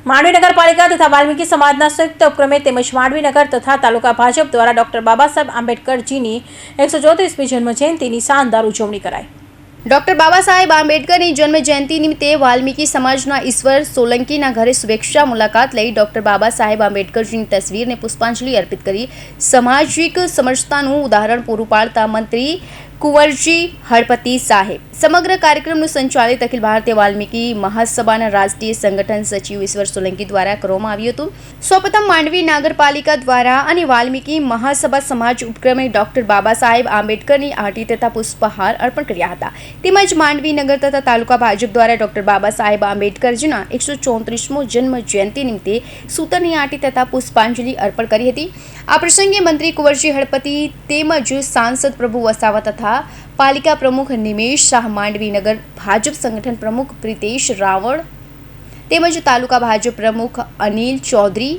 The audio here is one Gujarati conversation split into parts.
માંડવી નગરપાલિકા તથા વાલ્મીકી સમાજના સંયુક્ત ઉપક્રમે તેમજ માંડવી નગર તથા તાલુકા ભાજપ દ્વારા ડોક્ટર બાબાસાહેબ આંબેડકરજીની 134મી જન્મજયંતિની શાનદાર ઉજવણી કરાઈ। ડોક્ટર બાબાસાહેબ આંબેડકરની જન્મ જયંતિ નિમિત્તે વાલ્મીકી સમાજના ઈશ્વર સોલંકીના ઘરે શુભેચ્છા મુલાકાત લઈ ડોક્ટર બાબાસાહેબ આંબેડકરજીની તસવીરને પુષ્પાંજલિ અર્પિત કરી સામાજિક સમરસતાનું ઉદાહરણ પૂરું પાડતા મંત્રી કુંવરજી હળપતિ સાહેબ સમગ્ર કાર્યક્રમનું સંચાલિત અખિલ ભારતીય વાલ્મીકી મહાસભાના રાષ્ટ્રીય સંગઠન સચિવ ઈશ્વર સોલંકી દ્વારા કરવામાં આવ્યું હતું। સૌપ્રથમ માંડવી નગરપાલિકા દ્વારા અને વાલ્મીકી મહાસભા સમાજ ઉપક્રમે ડોક્ટર બાબાસાહેબ આંબેડકરની આરતી તથા પુષ્પહાર અર્પણ કર્યા હતા। તેમજ માંડવી નગર તથા તાલુકા ભાજપ દ્વારા ડોક્ટર બાબાસાહેબ આંબેડકરજીના 134મો જન્મ જયંતિ નિમિત્તે સૂતરની આરતી તથા પુષ્પાંજલિ અર્પણ કરી હતી। આ પ્રસંગે મંત્રી કુંવરજી હળપતિ તેમજ સાંસદ પ્રભુ વસાવા તથા પાલિકા પ્રમુખ નિમેશ શાહ, માંડવી નગર ભાજપ સંગઠન પ્રમુખ પ્રિતેશ રાવળ તેમજ તાલુકા ભાજપ પ્રમુખ અનિલ ચૌધરી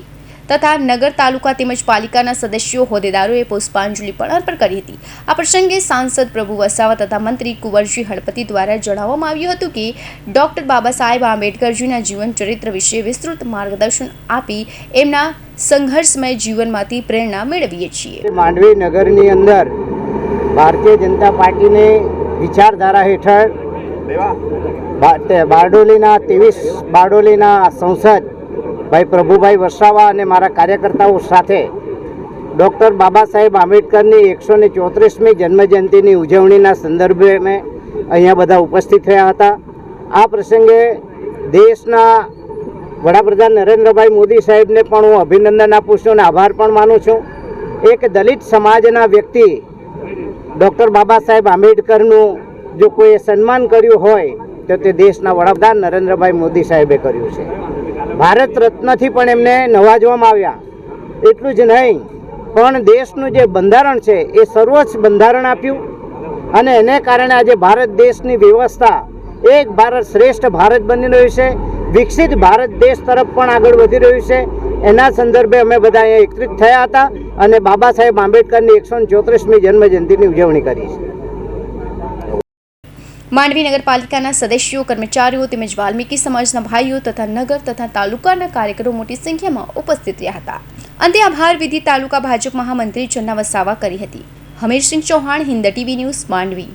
તથા નગર તાલુકા તેમજ પાલિકાના સદસ્યો હોદ્દેદારોએ પુષ્પાંજલિ પણ અર્પણ કરી હતી। આ પ્રસંગે સાંસદ પ્રભુ વસાવા તથા મંત્રી કુંવરજી હળપતિ દ્વારા જણાવવામાં આવ્યું હતું કે ડોક્ટર બાબાસાહેબ આંબેડકરજીના જીવન ચરિત્ર વિશે વિસ્તૃત માર્ગદર્શન આપી એમના સંઘર્ષમય જીવનમાંથી પ્રેરણા મેળવીએ છીએ। માંડવી નગરની અંદર ભારતીય જનતા પાર્ટીની વિચારધારા હેઠળ બારડોલીના સંસદ ભાઈ પ્રભુભાઈ વસાવા અને મારા કાર્યકર્તાઓ સાથે ડૉક્ટર બાબાસાહેબ આંબેડકરની 134મી જન્મજયંતિની ઉજવણીના સંદર્ભે મેં અહીંયા બધા ઉપસ્થિત રહ્યા હતા। આ પ્રસંગે દેશના વડાપ્રધાન નરેન્દ્રભાઈ મોદી સાહેબને પણ હું અભિનંદન આપું છું અને આભાર પણ માનું છું। એક દલિત સમાજના વ્યક્તિ ડૉક્ટર બાબાસાહેબ આંબેડકરનું જો કોઈએ સન્માન કર્યું હોય તો તે દેશના વડાપ્રધાન નરેન્દ્રભાઈ મોદી સાહેબે કર્યું છે। ભારત રત્નથી પણ એમને નવાજવામાં આવ્યા। એટલું જ નહીં પણ દેશનું જે બંધારણ છે એ સર્વોચ્ચ બંધારણ આપ્યું અને એને કારણે આજે ભારત દેશની વ્યવસ્થા એક ભારત શ્રેષ્ઠ ભારત બની રહ્યું છે, વિકસિત ભારત દેશ તરફ પણ આગળ વધી રહ્યું છે। એના સંદર્ભે અમે બધા અહીંયા એકત્રિત થયા હતા અને બાબાસાહેબ આંબેડકરની 134મી જન્મજયંતિની ઉજવણી કરી છે। માંડવી નગરપાલિકાના સદસ્યો, કર્મચારીઓ તેમજ વાલ્મીકી સમાજના ભાઈઓ તથા નગર તથા તાલુકાના કાર્યકરો મોટી સંખ્યામાં ઉપસ્થિત રહ્યા હતા। અંતે આભાર વિધિ તાલુકા ભાજપ મહામંત્રી ચન્ના વસાવા કરી હતી। Hamirsinh Chauhan, Hind TV news, Mandvi.